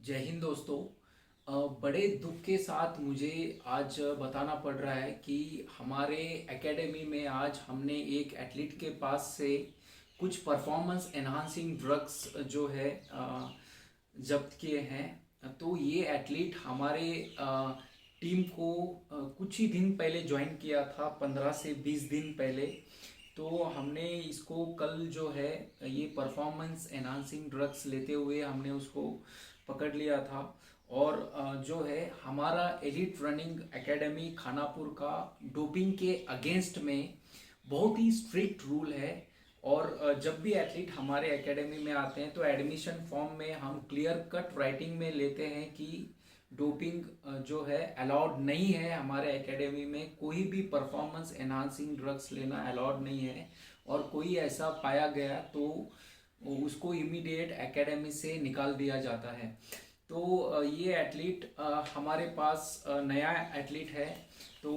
जय हिंद दोस्तों। बड़े दुख के साथ मुझे आज बताना पड़ रहा है कि हमारे एकेडमी में आज हमने एक एथलीट के पास से कुछ परफॉर्मेंस एनहांसिंग ड्रग्स जो है जब्त किए हैं। तो ये एथलीट हमारे टीम को कुछ ही दिन पहले ज्वाइन किया था, 15 से 20 दिन पहले। तो हमने इसको कल जो है ये परफॉर्मेंस एनहांसिंग ड्रग्स लेते हुए हमने उसको पकड़ लिया था। और जो है हमारा एलिट रनिंग एकेडमी खानापुर का डोपिंग के अगेंस्ट में बहुत ही स्ट्रिक्ट रूल है। और जब भी एथलीट हमारे एकेडमी में आते हैं तो एडमिशन फॉर्म में हम क्लियर कट राइटिंग में लेते हैं कि डोपिंग जो है अलाउड नहीं है। हमारे एकेडमी में कोई भी परफॉर्मेंस एनहांसिंग ड्रग्स लेना अलाउड नहीं है। और कोई ऐसा पाया गया तो उसको इमीडिएट एकेडमी से निकाल दिया जाता है। तो ये एथलीट हमारे पास नया एथलीट है। तो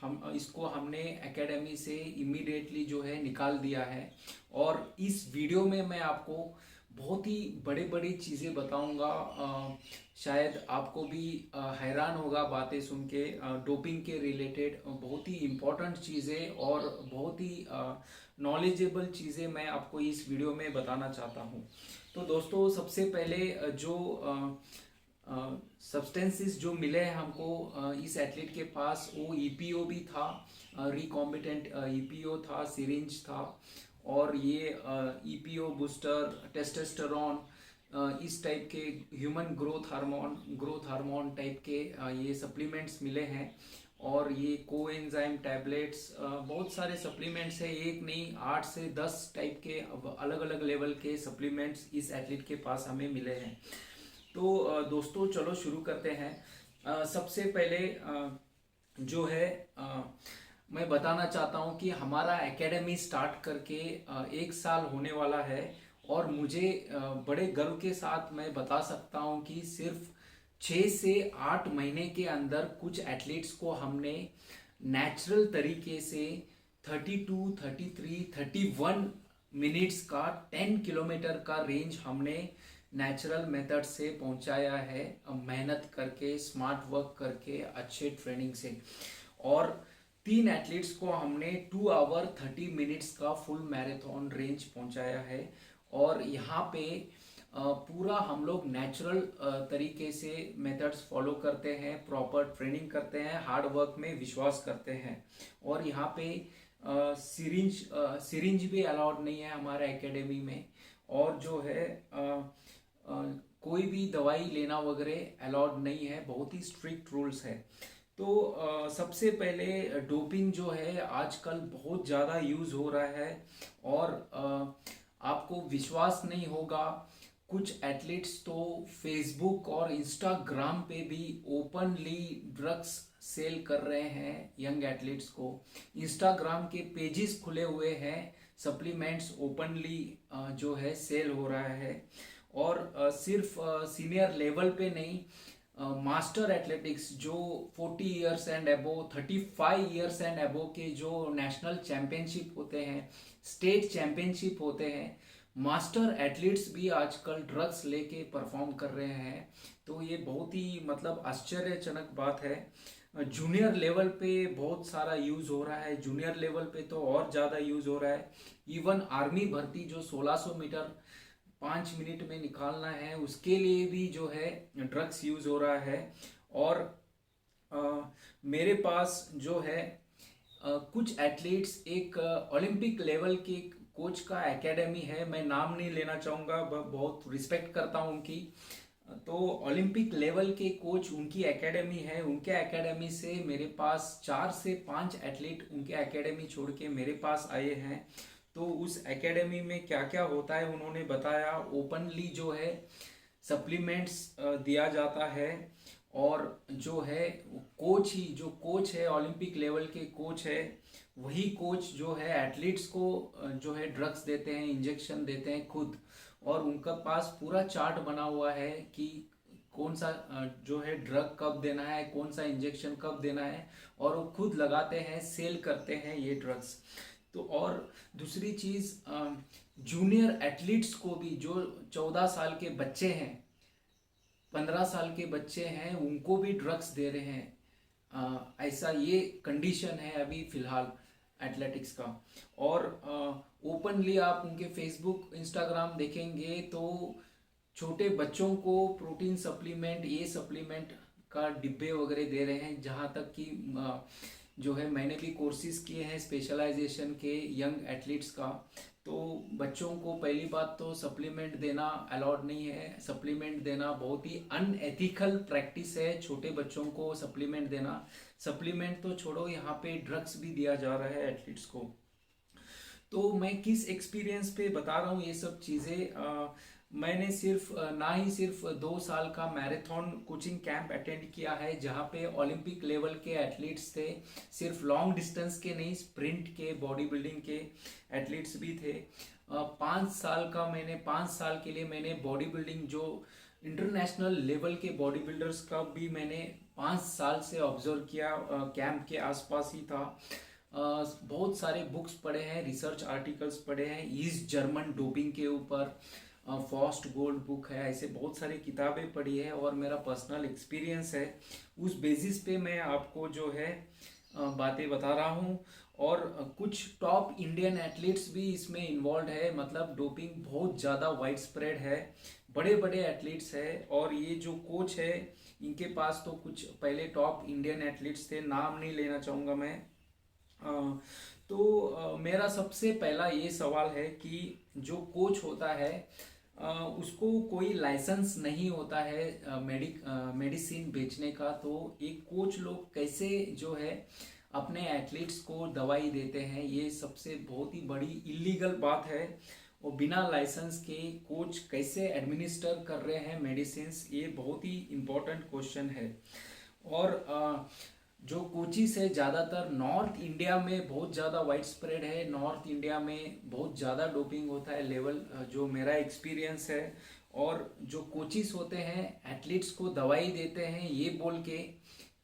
हम इसको हमने एकेडमी से इमीडिएटली जो है निकाल दिया है। और इस वीडियो में मैं आपको बहुत ही बड़े बड़ी चीज़ें बताऊंगा। शायद आपको भी हैरान होगा बातें सुन के। डोपिंग के रिलेटेड बहुत ही इम्पोर्टेंट चीज़ें और बहुत ही नॉलेजेबल चीज़ें मैं आपको इस वीडियो में बताना चाहता हूँ। तो दोस्तों, सबसे पहले जो सब्सटेंसेस जो मिले हैं हमको इस एथलीट के पास, वो ईपीओ भी था, रिकॉम्बिटेंट ईपीओ था, सिरिंज था। और ये ईपीओ बूस्टर, टेस्टोस्टेरोन, इस टाइप के ह्यूमन ग्रोथ हार्मोन टाइप के ये सप्लीमेंट्स मिले हैं। और ये कोएंजाइम टैबलेट्स, बहुत सारे सप्लीमेंट्स है, एक नहीं 8 से 10 टाइप के अलग अलग लेवल के सप्लीमेंट्स इस एथलीट के पास हमें मिले हैं। तो दोस्तों चलो शुरू करते हैं। सबसे पहले जो है मैं बताना चाहता हूं कि हमारा एकेडमी स्टार्ट करके 1 साल होने वाला है। और मुझे बड़े गर्व के साथ मैं बता सकता हूं कि सिर्फ 6 से 8 महीने के अंदर कुछ एथलीट्स को हमने नेचुरल तरीके से 32, 33, 31 मिनट्स का 10 किलोमीटर का रेंज हमने नेचुरल मेथड से पहुंचाया है, मेहनत करके, स्मार्ट वर्क करके, अच्छे ट्रेनिंग से। और 3 एथलीट्स को हमने 2 आवर 30 मिनट्स का फुल मैराथन रेंज पहुंचाया है। और यहाँ पे पूरा हम लोग नेचुरल तरीके से मेथड्स फॉलो करते हैं, प्रॉपर ट्रेनिंग करते हैं, हार्ड वर्क में विश्वास करते हैं। और यहाँ पे सिरिंज भी अलाउड नहीं है हमारे एकेडमी में। और जो है कोई भी दवाई लेना वगैरह अलाउड नहीं है, बहुत ही स्ट्रिक्ट रूल्स है। तो सबसे पहले डोपिंग जो है आजकल बहुत ज़्यादा यूज़ हो रहा है। और आपको विश्वास नहीं होगा, कुछ एथलीट्स तो फेसबुक और इंस्टाग्राम पे भी ओपनली ड्रग्स सेल कर रहे हैं यंग एथलीट्स को। इंस्टाग्राम के पेजेस खुले हुए हैं, सप्लीमेंट्स ओपनली जो है सेल हो रहा है। और सिर्फ सीनियर लेवल पे नहीं, मास्टर एथलेटिक्स जो 40 years and above, 35 years and above के जो नेशनल चैंपियनशिप होते हैं, स्टेट चैंपियनशिप होते हैं, मास्टर एथलीट्स भी आजकल ड्रग्स लेके परफॉर्म कर रहे हैं। तो ये बहुत ही मतलब आश्चर्यजनक बात है। जूनियर लेवल पे बहुत सारा यूज हो रहा है, जूनियर लेवल पे तो और ज़्यादा यूज हो रहा है। इवन आर्मी भर्ती जो 1600 मीटर 5 मिनट में निकालना है, उसके लिए भी जो है ड्रग्स यूज हो रहा है। और मेरे पास जो है कुछ एथलीट्स, एक ओलंपिक लेवल के कोच का एकेडमी है, मैं नाम नहीं लेना चाहूँगा, बहुत रिस्पेक्ट करता हूँ उनकी। तो ओलंपिक लेवल के कोच उनकी एकेडमी है, उनके एकेडमी से मेरे पास 4 से 5 एथलीट उनके एकेडमी छोड़ के मेरे पास आए हैं। तो उस एकेडमी में क्या क्या होता है उन्होंने बताया। ओपनली जो है सप्लीमेंट्स दिया जाता है। और जो है कोच ही, जो कोच है ओलंपिक लेवल के कोच है, वही कोच जो है एथलीट्स को जो है ड्रग्स देते हैं, इंजेक्शन देते हैं खुद। और उनका पास पूरा चार्ट बना हुआ है कि कौन सा जो है ड्रग कब देना है, कौन सा इंजेक्शन कब देना है। और वो खुद लगाते हैं, सेल करते हैं ये ड्रग्स। तो और दूसरी चीज़, जूनियर एथलीट्स को भी, जो 14 साल के बच्चे हैं, 15 साल के बच्चे हैं उनको भी ड्रग्स दे रहे हैं। ऐसा ये कंडीशन है अभी फिलहाल एथलेटिक्स का। और ओपनली आप उनके फेसबुक इंस्टाग्राम देखेंगे तो छोटे बच्चों को प्रोटीन सप्लीमेंट, ये सप्लीमेंट का डिब्बे वगैरह दे रहे हैं। जहाँ तक कि जो है मैंने भी कोर्सेज किए हैं स्पेशलाइजेशन के यंग एथलीट्स का, तो बच्चों को पहली बात तो सप्लीमेंट देना अलाउड नहीं है। सप्लीमेंट देना बहुत ही अनएथिकल प्रैक्टिस है, छोटे बच्चों को सप्लीमेंट देना। सप्लीमेंट तो छोड़ो, यहाँ पे ड्रग्स भी दिया जा रहा है एथलीट्स को। तो मैं किस एक्सपीरियंस पे बता रहा हूँ ये सब चीज़ें। मैंने सिर्फ ना ही सिर्फ 2 साल का मैराथन कोचिंग कैंप अटेंड किया है जहाँ पे ओलंपिक लेवल के एथलीट्स थे, सिर्फ लॉन्ग डिस्टेंस के नहीं, स्प्रिंट के, बॉडी बिल्डिंग के एथलीट्स भी थे। 5 साल के लिए मैंने बॉडी बिल्डिंग जो इंटरनेशनल लेवल के बॉडी बिल्डर्स का भी मैंने 5 साल से ऑब्जर्व किया, कैंप के आसपास ही था। बहुत सारे बुक्स पढ़े हैं, रिसर्च आर्टिकल्स पढ़े हैं ईस्ट जर्मन डोपिंग के ऊपर, फॉस्ट गोल्ड बुक है, ऐसे बहुत सारी किताबें पढ़ी है और मेरा पर्सनल एक्सपीरियंस है। उस बेसिस पे मैं आपको जो है बातें बता रहा हूँ। और कुछ टॉप इंडियन एथलीट्स भी इसमें इन्वॉल्व है, मतलब डोपिंग बहुत ज़्यादा वाइड स्प्रेड है, बड़े बड़े एथलीट्स है। और ये जो कोच है इनके पास तो कुछ पहले टॉप इंडियन एथलीट्स थे, नाम नहीं लेना चाहूँगा मैं। तो मेरा सबसे पहला ये सवाल है कि जो कोच होता है उसको कोई लाइसेंस नहीं होता है मेडिसिन बेचने का। तो एक कोच लोग कैसे जो है अपने एथलीट्स को दवाई देते हैं, ये सबसे बहुत ही बड़ी इलीगल बात है। और बिना लाइसेंस के कोच कैसे एडमिनिस्टर कर रहे हैं मेडिसिन्स, ये बहुत ही इम्पोर्टेंट क्वेश्चन है। और जो कोचिस है ज़्यादातर नॉर्थ इंडिया में बहुत ज़्यादा वाइड स्प्रेड है, नॉर्थ इंडिया में बहुत ज़्यादा डोपिंग होता है लेवल, जो मेरा एक्सपीरियंस है। और जो कोचिस होते हैं एथलीट्स को दवाई देते हैं ये बोल के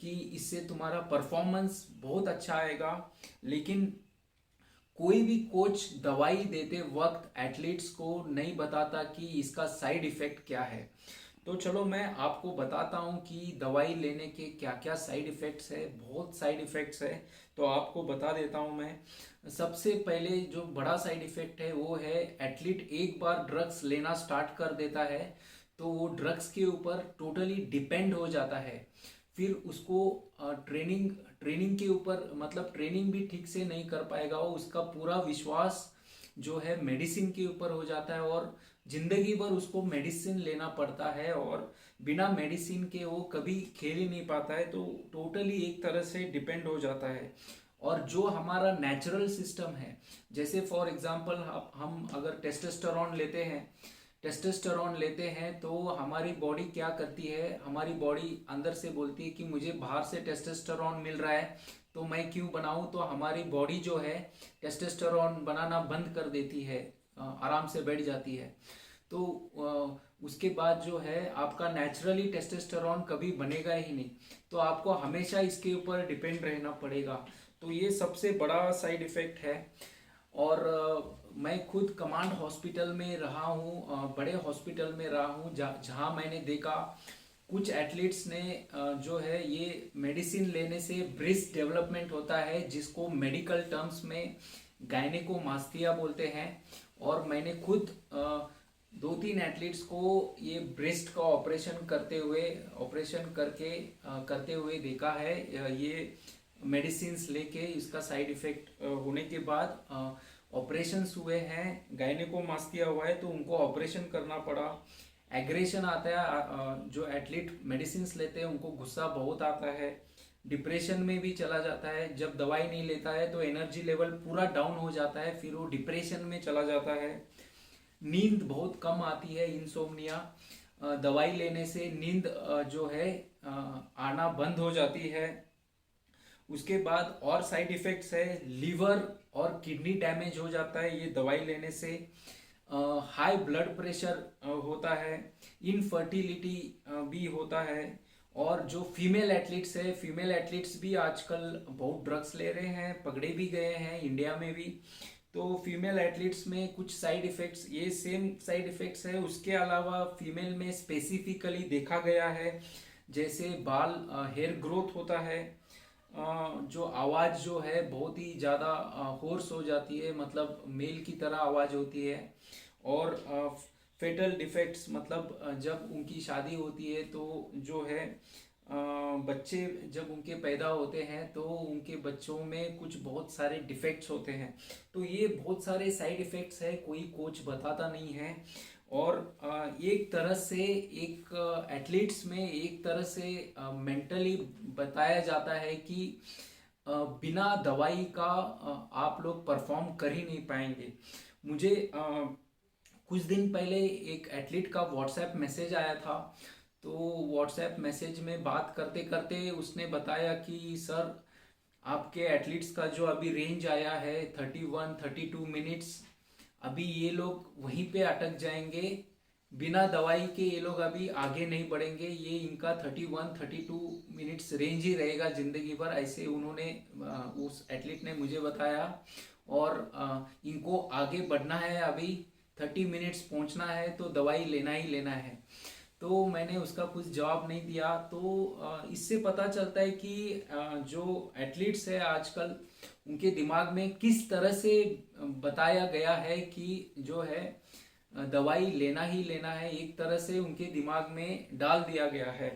कि इससे तुम्हारा परफॉर्मेंस बहुत अच्छा आएगा, लेकिन कोई भी कोच दवाई देते वक्त एथलीट्स को नहीं बताता कि इसका साइड इफेक्ट क्या है। तो चलो मैं आपको बताता हूँ कि दवाई लेने के क्या क्या साइड इफ़ेक्ट्स है। बहुत साइड इफ़ेक्ट्स है, तो आपको बता देता हूँ मैं। सबसे पहले जो बड़ा साइड इफ़ेक्ट है वो है, एथलीट एक बार ड्रग्स लेना स्टार्ट कर देता है तो वो ड्रग्स के ऊपर टोटली डिपेंड हो जाता है। फिर उसको ट्रेनिंग के ऊपर, मतलब ट्रेनिंग भी ठीक से नहीं कर पाएगा वो, उसका पूरा विश्वास जो है मेडिसिन के ऊपर हो जाता है और जिंदगी भर उसको मेडिसिन लेना पड़ता है। और बिना मेडिसिन के वो कभी खेल ही नहीं पाता है, तो टोटली एक तरह से डिपेंड हो जाता है। और जो हमारा नेचुरल सिस्टम है, जैसे फॉर एग्जांपल हम अगर टेस्टोस्टेरोन लेते हैं तो हमारी बॉडी क्या करती है, हमारी बॉडी अंदर से बोलती है कि मुझे बाहर से टेस्टोस्टेरोन मिल रहा है तो मैं क्यों बनाऊं। तो हमारी बॉडी जो है टेस्टोस्टेरोन बनाना बंद कर देती है, आराम से बैठ जाती है। तो उसके बाद जो है आपका नेचुरली टेस्टोस्टेरोन कभी बनेगा ही नहीं, तो आपको हमेशा इसके ऊपर डिपेंड रहना पड़ेगा। तो ये सबसे बड़ा साइड इफेक्ट है। और मैं खुद कमांड हॉस्पिटल में रहा हूँ, बड़े हॉस्पिटल में रहा हूँ जहाँ मैंने देखा कुछ एथलीट्स ने जो है ये मेडिसिन लेने से ब्रेस्ट डेवलपमेंट होता है, जिसको मेडिकल टर्म्स में गायनेकोमास्टिया बोलते हैं। और मैंने खुद 2-3 एथलीट्स को ये ब्रेस्ट का ऑपरेशन करते हुए देखा है। ये मेडिसिन्स लेके इसका साइड इफेक्ट होने के बाद ऑपरेशंस हुए हैं, गायनेकोमास्टिया हुआ है तो उनको ऑपरेशन करना पड़ा। एग्रेशन आता है, जो एथलीट मेडिसिन लेते हैं उनको गुस्सा बहुत आता है, डिप्रेशन में भी चला जाता है। जब दवाई नहीं लेता है तो एनर्जी लेवल पूरा डाउन हो जाता है, फिर वो डिप्रेशन में चला जाता है। नींद बहुत कम आती है, इंसोम्निया, दवाई लेने से नींद जो है आना बंद हो जाती है। उसके बाद और साइड इफेक्ट्स है, लीवर और किडनी डैमेज हो जाता है ये दवाई लेने से, हाई ब्लड प्रेशर होता है, इनफर्टिलिटी भी होता है। और जो फीमेल एथलीट्स भी आजकल बहुत ड्रग्स ले रहे हैं, पकड़े भी गए हैं इंडिया में भी। तो फीमेल एथलीट्स में कुछ साइड इफेक्ट्स, ये सेम साइड इफेक्ट्स है, उसके अलावा फीमेल में स्पेसिफिकली देखा गया है, जैसे बाल हेयर ग्रोथ होता है, जो आवाज़ जो है बहुत ही ज़्यादा होर्स हो जाती है, मतलब मेल की तरह आवाज़ होती है। और फेटल डिफेक्ट्स, मतलब जब उनकी शादी होती है तो जो है बच्चे जब उनके पैदा होते हैं तो उनके बच्चों में कुछ बहुत सारे डिफेक्ट्स होते हैं। तो ये बहुत सारे साइड इफेक्ट्स है, कोई कोच बताता नहीं है। और एक तरह से एक एथलीट्स में एक तरह से मेंटली बताया जाता है कि बिना दवाई का आप लोग परफॉर्म कर ही नहीं पाएंगे। मुझे कुछ दिन पहले एक एथलीट का व्हाट्सएप मैसेज आया था। तो व्हाट्सएप मैसेज में बात करते करते उसने बताया कि सर, आपके एथलीट्स का जो अभी रेंज आया है 31-32 मिनट्स, अभी ये लोग वहीं पे अटक जाएंगे, बिना दवाई के ये लोग अभी आगे नहीं बढ़ेंगे, ये इनका 31-32 मिनट्स रेंज ही रहेगा जिंदगी भर, ऐसे उन्होंने उस एथलीट ने मुझे बताया। और इनको आगे बढ़ना है, अभी 30 मिनट्स पहुंचना है तो दवाई लेना ही लेना है। तो मैंने उसका कुछ जवाब नहीं दिया। तो इससे पता चलता है कि जो एथलीट्स है आजकल, उनके दिमाग में किस तरह से बताया गया है कि जो है दवाई लेना ही लेना है, एक तरह से उनके दिमाग में डाल दिया गया है।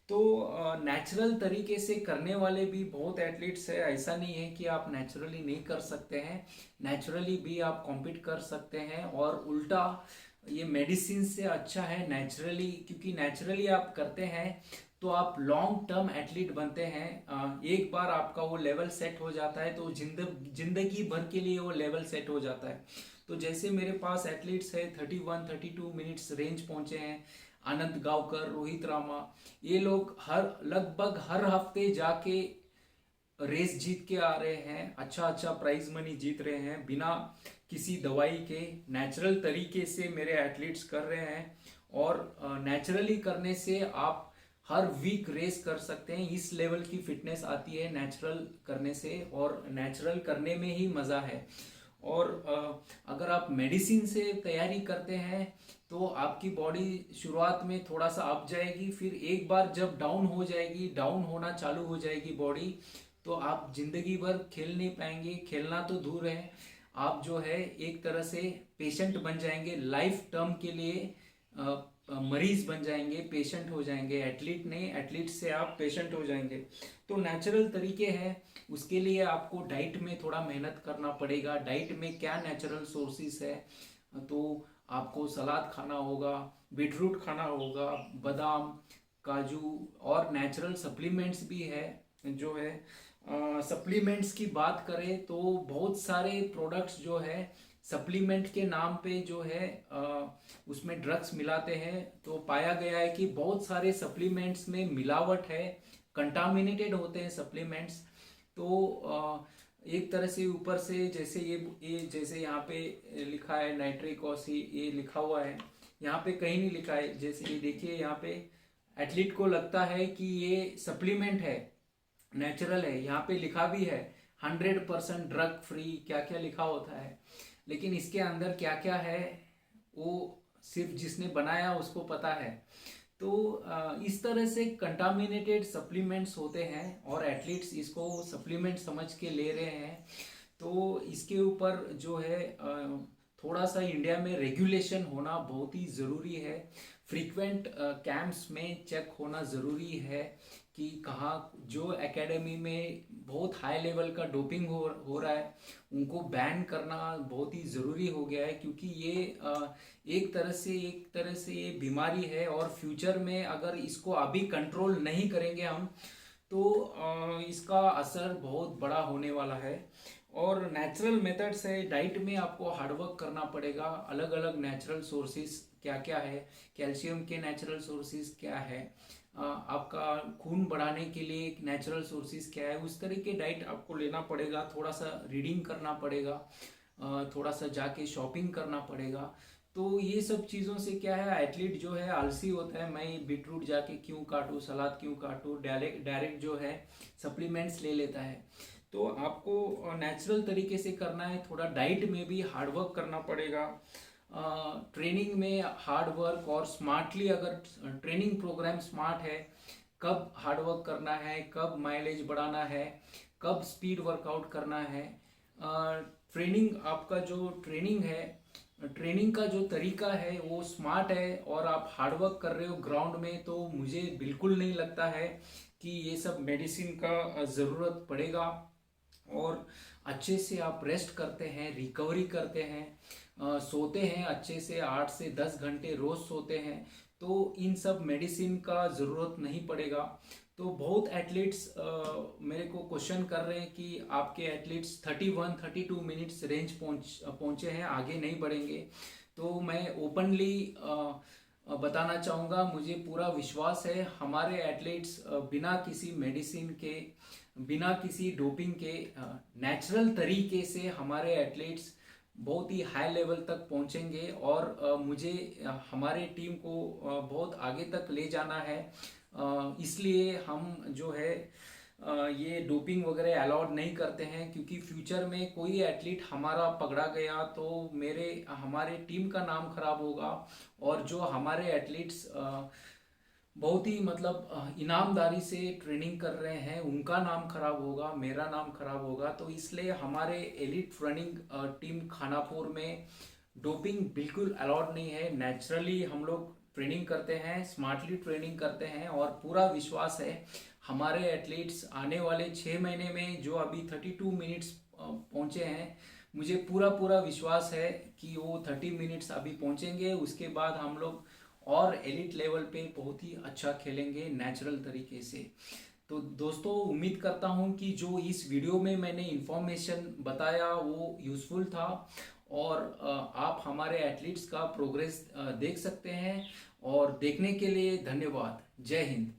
तो नेचुरल तरीके से करने वाले भी बहुत एथलीट्स है, ऐसा नहीं है कि आप नेचुरली नहीं कर सकते हैं, नेचुरली भी आप कॉम्पीट कर सकते हैं। और उल्टा ये मेडिसिन से अच्छा है नेचुरली, क्योंकि नेचुरली आप करते हैं तो आप लॉन्ग टर्म एथलीट बनते हैं। एक बार आपका वो लेवल सेट हो जाता है तो जिंदगी भर के लिए वो लेवल सेट हो जाता है। तो जैसे मेरे पास एथलीट्स है 31-32 मिनट्स रेंज पहुंचे हैं, आनंद गांवकर, रोहित रामा, ये लोग लगभग हर हफ्ते जाके रेस जीत के आ रहे हैं, अच्छा अच्छा प्राइज मनी जीत रहे हैं, बिना किसी दवाई के नेचुरल तरीके से मेरे एथलीट्स कर रहे हैं। और नेचुरली करने से आप हर वीक रेस कर सकते हैं, इस लेवल की फिटनेस आती है नेचुरल करने से, और नेचुरल करने में ही मज़ा है। और अगर आप मेडिसिन से तैयारी करते हैं तो आपकी बॉडी शुरुआत में थोड़ा सा अप जाएगी, फिर एक बार जब डाउन हो जाएगी, डाउन होना चालू हो जाएगी बॉडी, तो आप जिंदगी भर खेल नहीं पाएंगे। खेलना तो दूर है, आप जो है एक तरह से पेशेंट बन जाएंगे, लाइफ टर्म के लिए मरीज बन जाएंगे, पेशेंट हो जाएंगे, एथलीट नहीं, एथलीट से आप पेशेंट हो जाएंगे। तो नेचुरल तरीके हैं, उसके लिए आपको डाइट में थोड़ा मेहनत करना पड़ेगा। डाइट में क्या नेचुरल सोर्सेस है, तो आपको सलाद खाना होगा, बीटरूट खाना होगा, बादाम, काजू, और नेचुरल सप्लीमेंट्स भी है जो है। सप्लीमेंट्स की बात करें तो बहुत सारे प्रोडक्ट्स जो है सप्लीमेंट के नाम पे जो है उसमें ड्रग्स मिलाते हैं। तो पाया गया है कि बहुत सारे सप्लीमेंट्स में मिलावट है, कंटामिनेटेड होते हैं सप्लीमेंट्स। तो एक तरह से ऊपर से जैसे ये जैसे यहाँ पे लिखा है नाइट्रिक ऑक्साइड, ये लिखा हुआ है, यहाँ पे कहीं नहीं लिखा है। जैसे ये देखिए, यहाँ पे एथलीट को लगता है कि ये सप्लीमेंट है, नेचुरल है, यहाँ पे लिखा भी है 100% ड्रग फ्री, क्या क्या लिखा होता है, लेकिन इसके अंदर क्या क्या है वो सिर्फ जिसने बनाया उसको पता है। तो इस तरह से कंटामिनेटेड सप्लीमेंट्स होते हैं और एथलीट्स इसको सप्लीमेंट समझ के ले रहे हैं। तो इसके ऊपर जो है थोड़ा सा इंडिया में रेगुलेशन होना बहुत ही ज़रूरी है। फ्रीक्वेंट कैंप्स में चेक होना ज़रूरी है कि कहाँ जो एकेडमी में बहुत हाई लेवल का डोपिंग हो रहा है उनको बैन करना बहुत ही ज़रूरी हो गया है, क्योंकि ये एक तरह से ये बीमारी है, और फ्यूचर में अगर इसको अभी कंट्रोल नहीं करेंगे हम तो इसका असर बहुत बड़ा होने वाला है। और नेचुरल मेथड्स है, डाइट में आपको हार्डवर्क करना पड़ेगा। अलग अलग नेचुरल सोर्सेज क्या क्या है, कैल्शियम के नेचुरल सोर्सेज क्या है, आपका खून बढ़ाने के लिए एक नेचुरल सोर्सेज क्या है, उस तरह के डाइट आपको लेना पड़ेगा। थोड़ा सा रीडिंग करना पड़ेगा, थोड़ा सा जाके शॉपिंग करना पड़ेगा। तो ये सब चीज़ों से क्या है, एथलीट जो है आलसी होता है, मैं बीटरूट जाके क्यों काटूँ, सलाद क्यों काटूँ, डायरेक्ट जो है सप्लीमेंट्स ले लेता है। तो आपको नेचुरल तरीके से करना है। थोड़ा डाइट में भी हार्ड वर्क करना पड़ेगा, ट्रेनिंग में हार्ड वर्क, और स्मार्टली अगर ट्रेनिंग प्रोग्राम स्मार्ट है, कब हार्ड वर्क करना है, कब माइलेज बढ़ाना है, कब स्पीड वर्कआउट करना है। ट्रेनिंग आपका जो ट्रेनिंग है, ट्रेनिंग का जो तरीका है वो स्मार्ट है, और आप हार्ड वर्क कर रहे हो ग्राउंड में, तो मुझे बिल्कुल नहीं लगता है कि ये सब मेडिसिन का ज़रूरत पड़ेगा। और अच्छे से आप रेस्ट करते हैं, रिकवरी करते हैं, सोते हैं अच्छे से, 8 से 10 घंटे रोज सोते हैं, तो इन सब मेडिसिन का ज़रूरत नहीं पड़ेगा। तो बहुत एथलीट्स मेरे को क्वेश्चन कर रहे हैं कि आपके एथलीट्स 31-32 मिनट्स रेंज पहुंचे हैं, आगे नहीं बढ़ेंगे। तो मैं ओपनली बताना चाहूँगा, मुझे पूरा विश्वास है हमारे एथलीट्स बिना किसी मेडिसिन के, बिना किसी डोपिंग के, नेचुरल तरीके से हमारे एथलीट्स बहुत ही हाई लेवल तक पहुंचेंगे। और मुझे हमारे टीम को बहुत आगे तक ले जाना है, इसलिए हम जो है ये डोपिंग वगैरह अलाउड नहीं करते हैं, क्योंकि फ्यूचर में कोई एथलीट हमारा पकड़ा गया तो हमारे टीम का नाम खराब होगा, और जो हमारे एथलीट्स बहुत ही मतलब ईमानदारी से ट्रेनिंग कर रहे हैं उनका नाम खराब होगा, मेरा नाम खराब होगा। तो इसलिए हमारे एलिट रनिंग टीम खानापुर में डोपिंग बिल्कुल अलाउड नहीं है। नेचुरली हम लोग ट्रेनिंग करते हैं, स्मार्टली ट्रेनिंग करते हैं, और पूरा विश्वास है हमारे एथलीट्स आने वाले 6 महीने में जो अभी 32 मिनट्स पहुंचे हैं, मुझे पूरा पूरा विश्वास है कि वो 30 मिनट्स अभी पहुंचेंगे। उसके बाद हम लोग और एलिट लेवल पे बहुत ही अच्छा खेलेंगे नेचुरल तरीके से। तो दोस्तों, उम्मीद करता हूँ कि जो इस वीडियो में मैंने इन्फॉर्मेशन बताया वो यूज़फुल था, और आप हमारे एथलीट्स का प्रोग्रेस देख सकते हैं। और देखने के लिए धन्यवाद। जय हिंद।